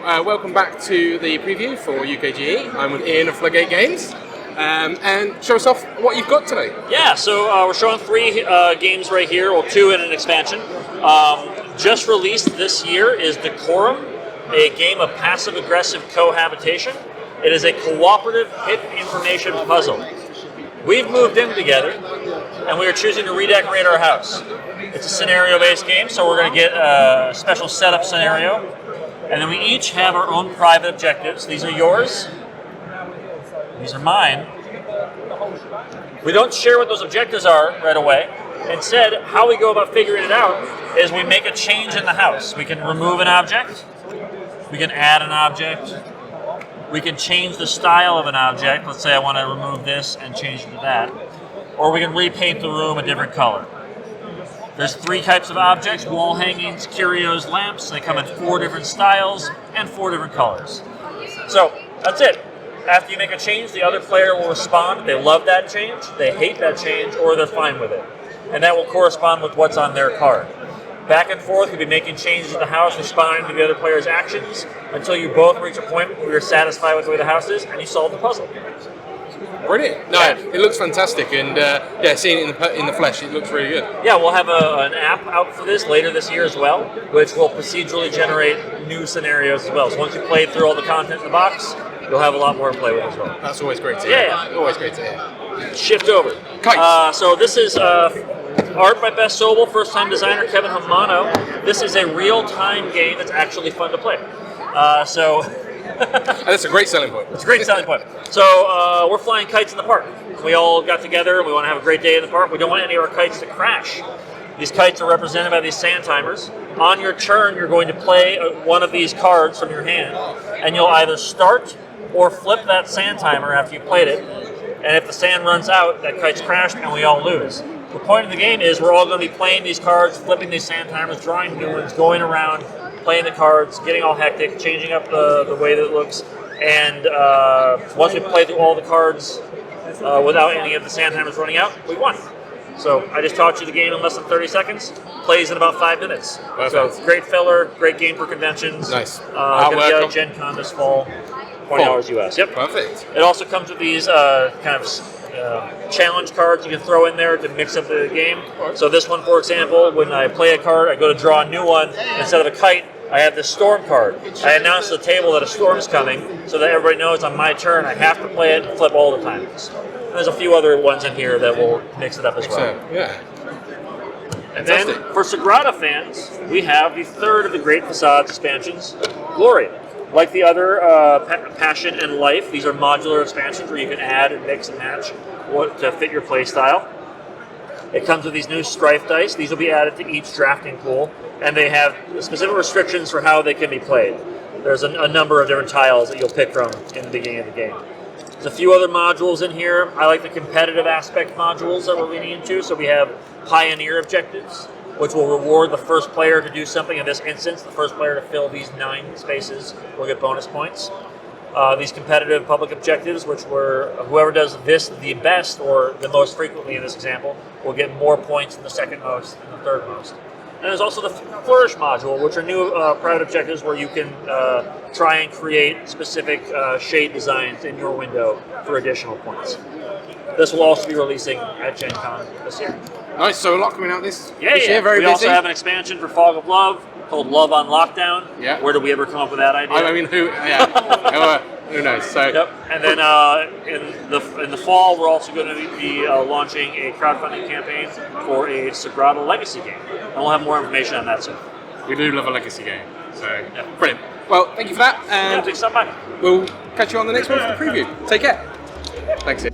welcome back to the preview for UKGE. I'm with Ian of Floodgate Games. And show us off what you've got today. Yeah, so we're showing 3 games right here, well 2 in an expansion. Just released this year is Decorum, a game of passive-aggressive cohabitation. It is a cooperative hit information puzzle. We've moved in together, and we are choosing to redecorate our house. It's a scenario-based game, so we're going to get a special setup scenario, and then we each have our own private objectives. These are yours. These are mine. We don't share what those objectives are right away. Instead, how we go about figuring it out is we make a change in the house. We can remove an object. We can add an object. We can change the style of an object. Let's say I want to remove this and change it to that. Or we can repaint the room a different color. There's 3 types of objects: wall hangings, curios, lamps. They come in 4 different styles and 4 different colors. So that's it. After you make a change, the other player will respond. They love that change, they hate that change, or they're fine with it. And that will correspond with what's on their card. Back and forth, you'll be making changes in the house, responding to the other player's actions, until you both reach a point where you're satisfied with the way the house is, and you solve the puzzle. Brilliant. No, it looks fantastic, and yeah, seeing it in the flesh, it looks really good. Yeah, we'll have an app out for this later this year as well, which will procedurally generate new scenarios as well. So once you play through all the content in the box, you'll have a lot more to play with as well. That's always great to hear. Yeah. Always great to hear. Shift over. Kites. So this is art by Best Sobel, first-time designer Kevin Hamano. This is a real-time game that's actually fun to play. That's a great selling point. It's a great selling point. So we're flying kites in the park. We all got together. We want to have a great day in the park. We don't want any of our kites to crash. These kites are represented by these sand timers. On your turn, you're going to play one of these cards from your hand, and you'll either start or flip that sand timer after you played it. And if the sand runs out, that kite's crashed, and we all lose. The point of the game is we're all going to be playing these cards, flipping these sand timers, drawing new ones, going around, playing the cards, getting all hectic, changing up the way that it looks. And once we play through all the cards without any of the sand timers running out, we won. So I just taught you the game in less than 30 seconds. Plays in about 5 minutes. Perfect. So it's great filler, great game for conventions. Nice. Going to be out at Gen Con this fall. $20 US. Yep. Perfect. It also comes with these kind of challenge cards you can throw in there to mix up the game. So this one, for example, when I play a card, I go to draw a new one. Instead of a kite, I have this storm card. I announce to the table that a storm's coming so that everybody knows on my turn I have to play it and flip all the timers. And there's a few other ones in here that will mix it up as well. Yeah. And then for Sagrada fans, we have the 3rd of the Great Facades expansions, Glory. Like the other Passion and Life, these are modular expansions where you can add and mix and match to fit your play style. It comes with these new Strife dice. These will be added to each drafting pool, and they have specific restrictions for how they can be played. There's a number of different tiles that you'll pick from in the beginning of the game. There's a few other modules in here. I like the competitive aspect modules that we're leaning into. So we have Pioneer objectives, which will reward the first player to do something. In this instance, the first player to fill these 9 spaces will get bonus points. These competitive public objectives, which were whoever does this the best or the most frequently in this example, will get more points than the second most and the third most. And there's also the Flourish module, which are new private objectives where you can try and create specific shade designs in your window for additional points. This will also be releasing at Gen Con this year. Nice, so a lot coming out this year, we also have an expansion for Fog of Love called Love on Lockdown. Yeah. Where did we ever come up with that idea? I mean, who knows? So. Yep. And then in the fall, we're also going to be launching a crowdfunding campaign for a Sagrada Legacy game. And we'll have more information on that soon. We do love a Legacy game, so brilliant. Well, thank you for that, and thanks so much. We'll catch you on the next one for the preview. Take care. Thanks.